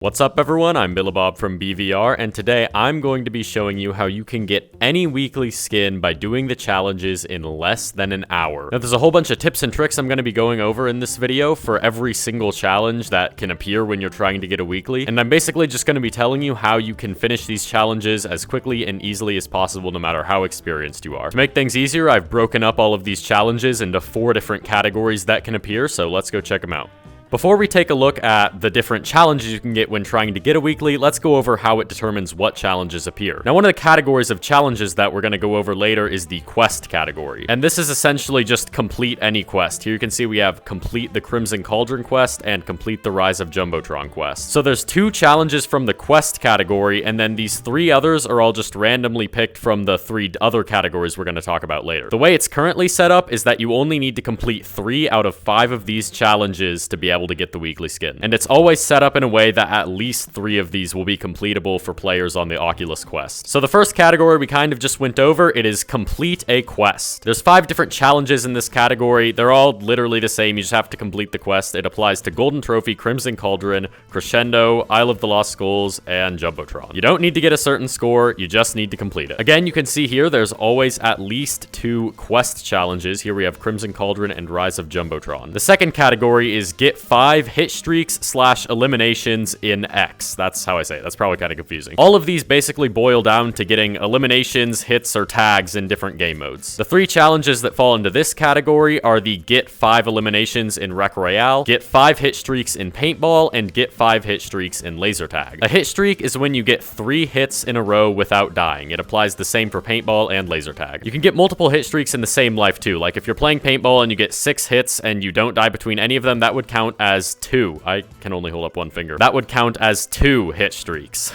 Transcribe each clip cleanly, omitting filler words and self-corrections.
What's up everyone, I'm Billybob from BVR, and today I'm going to be showing you how you can get any weekly skin by doing the challenges in less than an hour. Now there's a whole bunch of tips and tricks I'm going to be going over in this video for every single challenge that can appear when you're trying to get a weekly, and I'm basically just going to be telling you how you can finish these challenges as quickly and easily as possible no matter how experienced you are. To make things easier, I've broken up all of these challenges into 4 different categories that can appear, so let's go check them out. Before we take a look at the different challenges you can get when trying to get a weekly, let's go over how it determines what challenges appear. Now, one of the categories of challenges that we're going to go over later is the quest category. And this is essentially just complete any quest. Here you can see we have complete the Crimson Cauldron quest and complete the Rise of Jumbotron quest. So there's 2 challenges from the quest category, and then these 3 others are all just randomly picked from the 3 other categories we're going to talk about later. The way it's currently set up is that you only need to complete 3 out of 5 of these challenges to be able to get the weekly skin. And it's always set up in a way that at least 3 of these will be completable for players on the Oculus Quest. So the first category we kind of just went over, it is complete a quest. There's 5 different challenges in this category. They're all literally the same. You just have to complete the quest. It applies to Golden Trophy, Crimson Cauldron, Crescendo, Isle of the Lost Skulls, and Jumbotron. You don't need to get a certain score, you just need to complete it. Again, you can see here there's always at least 2 quest challenges. Here we have Crimson Cauldron and Rise of Jumbotron. The second category is get 5 hit streaks / eliminations in X. That's how I say it. That's probably kind of confusing. All of these basically boil down to getting eliminations, hits, or tags in different game modes. The 3 challenges that fall into this category are the get 5 eliminations in Wreck Royale, get 5 hit streaks in Paintball, and get 5 hit streaks in Laser Tag. A hit streak is when you get 3 hits in a row without dying. It applies the same for Paintball and Laser Tag. You can get multiple hit streaks in the same life too. Like if you're playing Paintball and you get 6 hits and you don't die between any of them, that would count as 2. I can only hold up one finger. That would count as 2 hit streaks.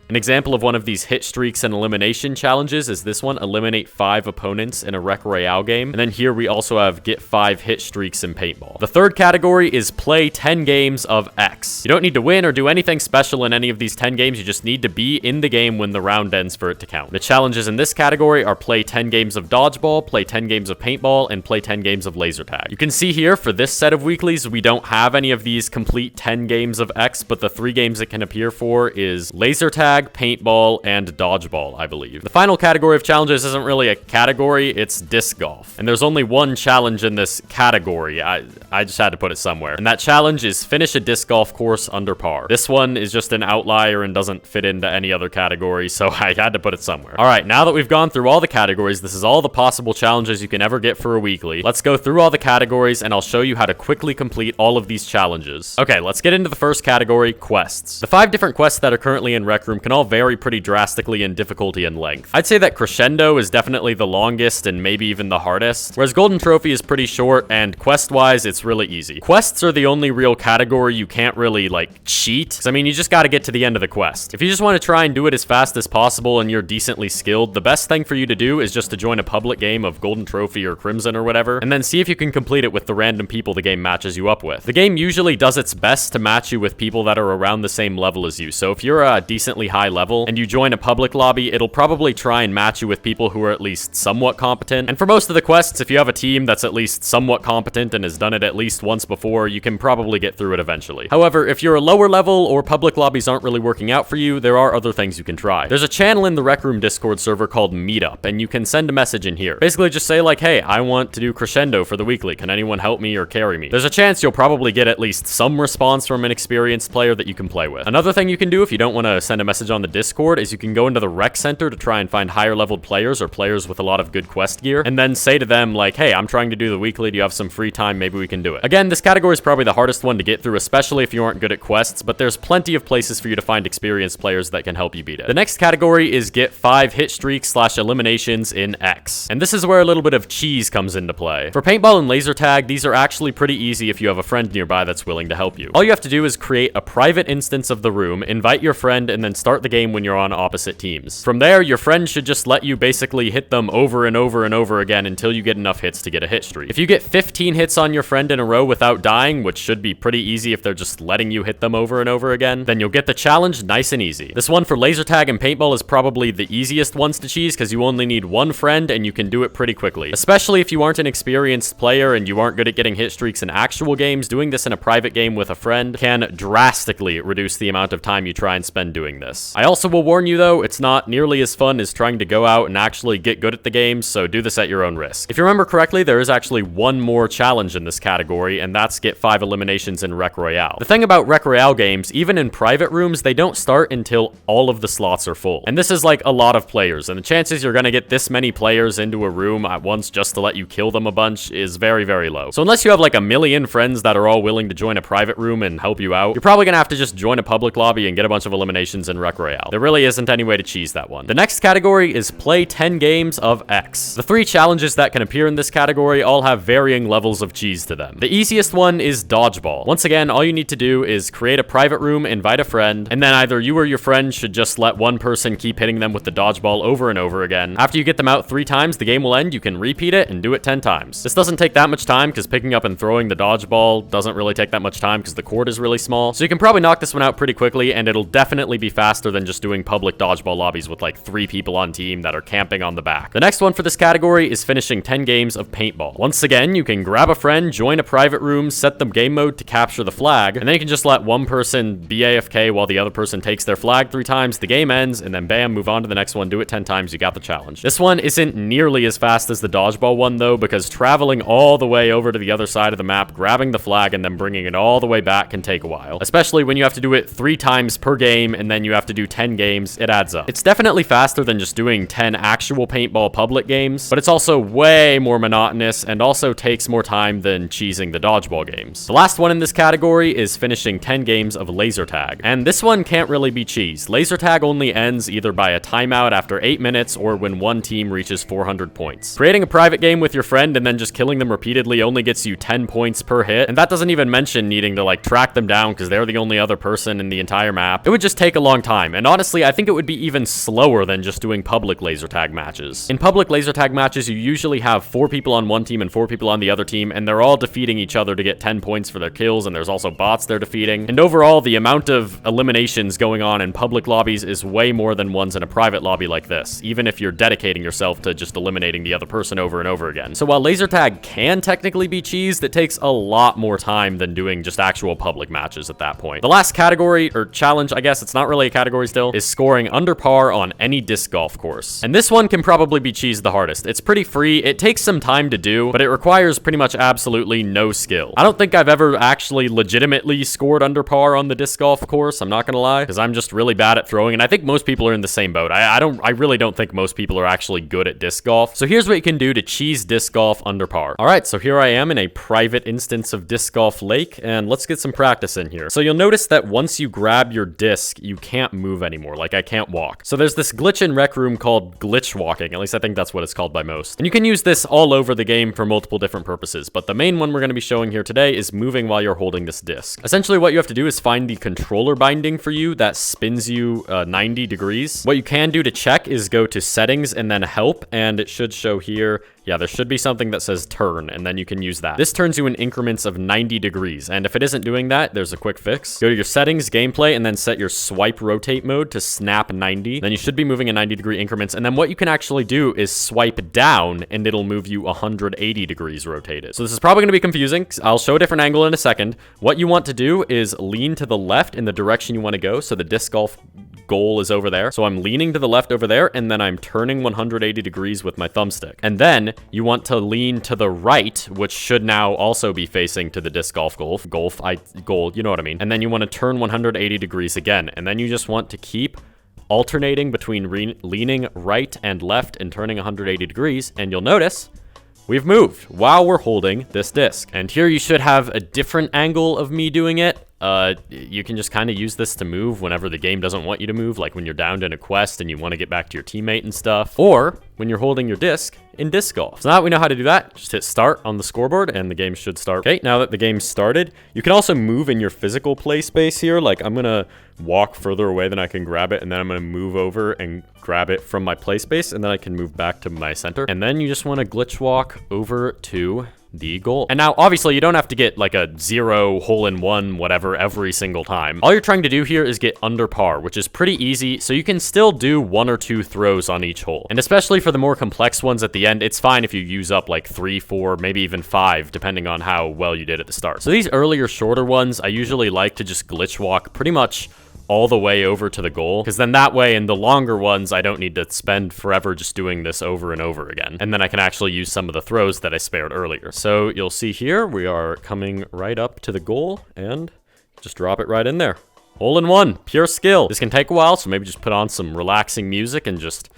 An example of one of these hit streaks and elimination challenges is this one, eliminate 5 opponents in a Wreck Royale game. And then here we also have get 5 hit streaks in Paintball. The third category is play 10 games of X. You don't need to win or do anything special in any of these 10 games. You just need to be in the game when the round ends for it to count. The challenges in this category are play 10 games of Dodgeball, play 10 games of Paintball, and play 10 games of Laser Tag. You can see here for this set of weeklies, we don't have any of these complete 10 games of X, but the 3 games it can appear for is Laser Tag, Paintball, and Dodgeball, I believe. The final category of challenges isn't really a category, it's disc golf. And there's only one challenge in this category. I just had to put it somewhere. And that challenge is finish a disc golf course under par. This one is just an outlier and doesn't fit into any other category, so I had to put it somewhere. All right, now that we've gone through all the categories, this is all the possible challenges you can ever get for a weekly. Let's go through all the categories and I'll show you how to quickly complete all of these challenges. Okay, let's get into the first category, quests. The 5 different quests that are currently in Rec Room can all vary pretty drastically in difficulty and length. I'd say that Crescendo is definitely the longest and maybe even the hardest, whereas Golden Trophy is pretty short, and quest-wise, it's really easy. Quests are the only real category you can't really, cheat. I mean, you just gotta get to the end of the quest. If you just want to try and do it as fast as possible and you're decently skilled, the best thing for you to do is just to join a public game of Golden Trophy or Crimson or whatever, and then see if you can complete it with the random people the game matches you up with. The game usually does its best to match you with people that are around the same level as you, so if you're a decently high level and you join a public lobby, it'll probably try and match you with people who are at least somewhat competent. And for most of the quests, if you have a team that's at least somewhat competent and has done it at least once before, you can probably get through it eventually. However, if you're a lower level or public lobbies aren't really working out for you, there are other things you can try. There's a channel in the Rec Room Discord server called Meetup, and you can send a message in here. Basically just say hey, I want to do Crescendo for the weekly. Can anyone help me or carry me? There's a chance you'll probably get at least some response from an experienced player that you can play with. Another thing you can do if you don't want to send a message on the Discord is you can go into the rec center to try and find higher leveled players or players with a lot of good quest gear, and then say to them hey, I'm trying to do the weekly, do you have some free time, maybe we can do it. Again, this category is probably the hardest one to get through, especially if you aren't good at quests, but there's plenty of places for you to find experienced players that can help you beat it. The next category is get 5 hit streaks / eliminations in X, and this is where a little bit of cheese comes into play. For Paintball and Laser Tag, these are actually pretty easy if you have a friend nearby that's willing to help you. All you have to do is create a private instance of the room, invite your friend, and and then start the game when you're on opposite teams. From there, your friend should just let you basically hit them over and over and over again until you get enough hits to get a hit streak. If you get 15 hits on your friend in a row without dying, which should be pretty easy if they're just letting you hit them over and over again, then you'll get the challenge nice and easy. This one for laser tag and paintball is probably the easiest ones to cheese because you only need one friend and you can do it pretty quickly. Especially if you aren't an experienced player and you aren't good at getting hit streaks in actual games, doing this in a private game with a friend can drastically reduce the amount of time you try and spend doing this. I also will warn you though, it's not nearly as fun as trying to go out and actually get good at the game, so do this at your own risk. If you remember correctly, there is actually one more challenge in this category, and that's get 5 eliminations in Rec Royale. The thing about Rec Royale games, even in private rooms, they don't start until all of the slots are full. And this is like a lot of players, and the chances you're gonna get this many players into a room at once just to let you kill them a bunch is very, very low. So unless you have like a million friends that are all willing to join a private room and help you out, you're probably gonna have to just join a public lobby and get a bunch of eliminations in Rec Royale. There really isn't any way to cheese that one. The next category is play 10 games of X. The 3 challenges that can appear in this category all have varying levels of cheese to them. The easiest one is dodgeball. Once again, all you need to do is create a private room, invite a friend, and then either you or your friend should just let one person keep hitting them with the dodgeball over and over again. After you get them out 3 times, the game will end. You can repeat it and do it 10 times. This doesn't take that much time because picking up and throwing the dodgeball doesn't really take that much time because the court is really small. So you can probably knock this one out pretty quickly, and it'll definitely be faster than just doing public dodgeball lobbies with like 3 people on team that are camping on the back. The next one for this category is finishing 10 games of paintball. Once again, you can grab a friend, join a private room, set the game mode to capture the flag, and then you can just let one person be AFK while the other person takes their flag 3 times, the game ends, and then bam, move on to the next one, do it 10 times, you got the challenge. This one isn't nearly as fast as the dodgeball one though, because traveling all the way over to the other side of the map, grabbing the flag, and then bringing it all the way back can take a while. Especially when you have to do it 3 times per game, and then you have to do 10 games, it adds up. It's definitely faster than just doing 10 actual paintball public games, but it's also way more monotonous and also takes more time than cheesing the dodgeball games. The last one in this category is finishing 10 games of laser tag, and this one can't really be cheesed. Laser tag only ends either by a timeout after 8 minutes or when one team reaches 400 points. Creating a private game with your friend and then just killing them repeatedly only gets you 10 points per hit, and that doesn't even mention needing to like track them down because they're the only other person in the entire map. It would just take a long time, and honestly I think it would be even slower than just doing public laser tag matches. In public laser tag matches, you usually have 4 people on one team and 4 people on the other team, and they're all defeating each other to get 10 points for their kills, and there's also bots they're defeating. And overall, the amount of eliminations going on in public lobbies is way more than ones in a private lobby like this, even if you're dedicating yourself to just eliminating the other person over and over again. So while laser tag can technically be cheesed, it takes a lot more time than doing just actual public matches at that point. The last category, or challenge, I guess it's not really a category still, is scoring under par on any disc golf course. And this one can probably be cheesed the hardest. It's pretty free, it takes some time to do, but it requires pretty much absolutely no skill. I don't think I've ever actually legitimately scored under par on the disc golf course, I'm not gonna lie, because I'm just really bad at throwing, and I think most people are in the same boat. I really don't think most people are actually good at disc golf. So here's what you can do to cheese disc golf under par. All right, so here I am in a private instance of Disc Golf Lake, and let's get some practice in here. So you'll notice that once you grab your disc, you can't move anymore, like I can't walk. So there's this glitch in Rec Room called glitch walking, at least I think that's what it's called by most. And you can use this all over the game for multiple different purposes, but the main one we're gonna be showing here today is moving while you're holding this disc. Essentially what you have to do is find the controller binding for you that spins you 90 degrees. What you can do to check is go to settings and then help, and it should show here. Yeah, there should be something that says turn, and then you can use that. This turns you in increments of 90 degrees, and if it isn't doing that, there's a quick fix. Go to your settings, gameplay, and then set your swipe rotate mode to snap 90. Then you should be moving in 90-degree increments, and then what you can actually do is swipe down, and it'll move you 180 degrees rotated. So this is probably going to be confusing. I'll show a different angle in a second. What you want to do is lean to the left in the direction you want to go, so the disc golf goal is over there. So I'm leaning to the left over there, and then I'm turning 180 degrees with my thumbstick. And then you want to lean to the right, which should now also be facing to the disc golf goal, you know what I mean. And then you want to turn 180 degrees again. And then you just want to keep alternating between leaning right and left and turning 180 degrees. And you'll notice we've moved while we're holding this disc. And here you should have a different angle of me doing it. you can just kind of use this to move whenever the game doesn't want you to move, like when you're downed in a quest and you want to get back to your teammate and stuff, or when you're holding your disc in disc golf. So now that we know how to do that, just hit start on the scoreboard and the game should start. Okay, now that the game started, you can also move in your physical play space here. Like I'm gonna walk further away than I can grab it, and then I'm gonna move over and grab it from my play space, and then I can move back to my center. And then you just want to glitch walk over to the goal. And now, obviously, you don't have to get like a 0 hole-in-one, whatever, every single time. All you're trying to do here is get under par, which is pretty easy, so you can still do 1 or 2 throws on each hole. And especially for the more complex ones at the end, it's fine if you use up like 3, 4, maybe even 5, depending on how well you did at the start. So these earlier, shorter ones, I usually like to just glitch walk pretty much all the way over to the goal, because then that way in the longer ones I don't need to spend forever just doing this over and over again, and then I can actually use some of the throws that I spared earlier. So you'll see here we are coming right up to the goal and just drop it right in there. Hole in one, pure skill. This can take a while, so maybe just put on some relaxing music and just,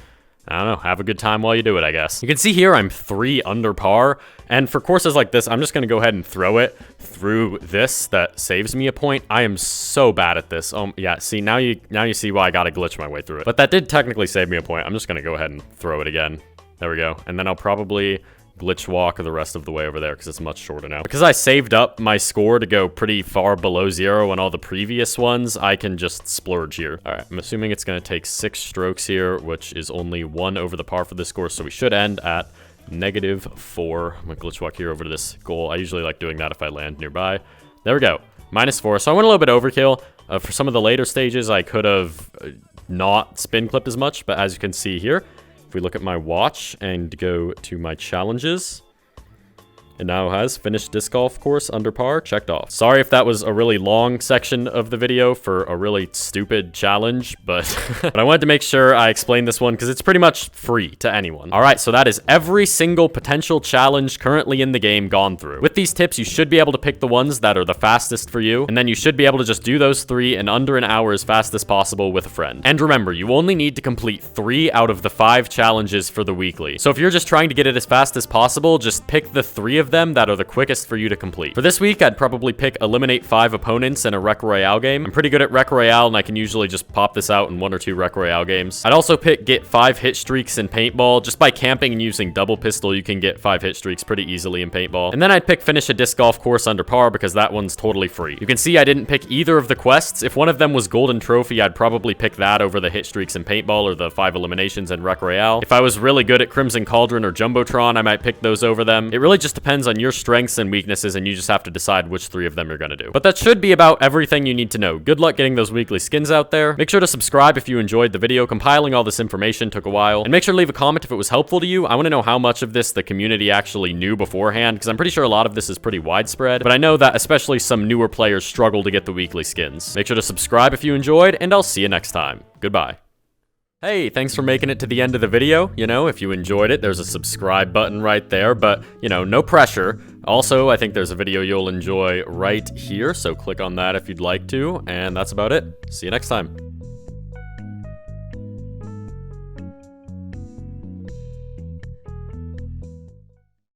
I don't know, have a good time while you do it, I guess. You can see here I'm 3 under par, and for courses like this, I'm just gonna go ahead and throw it through this. That saves me a point. I am so bad at this. Yeah, see, now you see why I gotta glitch my way through it. But that did technically save me a point. I'm just gonna go ahead and throw it again. There we go. And then I'll probably glitch walk the rest of the way over there because it's much shorter now. Because I saved up my score to go pretty far below 0 in all the previous ones, I can just splurge here. All right, I'm assuming it's going to take 6 strokes here, which is only 1 over the par for this course, so we should end at -4. I'm going to glitch walk here over to this goal. I usually like doing that if I land nearby. There we go, -4. So I went a little bit overkill. For some of the later stages, I could have not spin clipped as much, but as you can see here, if we look at my watch and go to my challenges, it now has finished disc golf course under par checked off. Sorry if that was a really long section of the video for a really stupid challenge, but, but I wanted to make sure I explained this one because it's pretty much free to anyone. All right, so that is every single potential challenge currently in the game gone through. With these tips, you should be able to pick the ones that are the fastest for you, and then you should be able to just do those 3 in under an hour as fast as possible with a friend. And remember, you only need to complete 3 out of the 5 challenges for the weekly. So if you're just trying to get it as fast as possible, just pick the 3 of them that are the quickest for you to complete. For this week, I'd probably pick eliminate 5 opponents in a Rec Royale game. I'm pretty good at Rec Royale, and I can usually just pop this out in 1 or 2 Rec Royale games. I'd also pick get 5 hit streaks in paintball. Just by camping and using double pistol, you can get 5 hit streaks pretty easily in paintball. And then I'd pick finish a disc golf course under par because that one's totally free. You can see I didn't pick either of the quests. If one of them was Golden Trophy, I'd probably pick that over the hit streaks in paintball or the 5 eliminations in Rec Royale. If I was really good at Crimson Cauldron or Jumbotron, I might pick those over them. It really just depends on your strengths and weaknesses, and you just have to decide which 3 of them you're gonna do. But that should be about everything you need to know. Good luck getting those weekly skins out there. Make sure to subscribe if you enjoyed the video. Compiling all this information took a while. And make sure to leave a comment if it was helpful to you. I want to know how much of this the community actually knew beforehand, because I'm pretty sure a lot of this is pretty widespread, but I know that especially some newer players struggle to get the weekly skins. Make sure to subscribe if you enjoyed, and I'll see you next time. Goodbye. Hey, thanks for making it to the end of the video. You know, if you enjoyed it, there's a subscribe button right there, but, you know, no pressure. Also, I think there's a video you'll enjoy right here, so click on that if you'd like to, and that's about it. See you next time.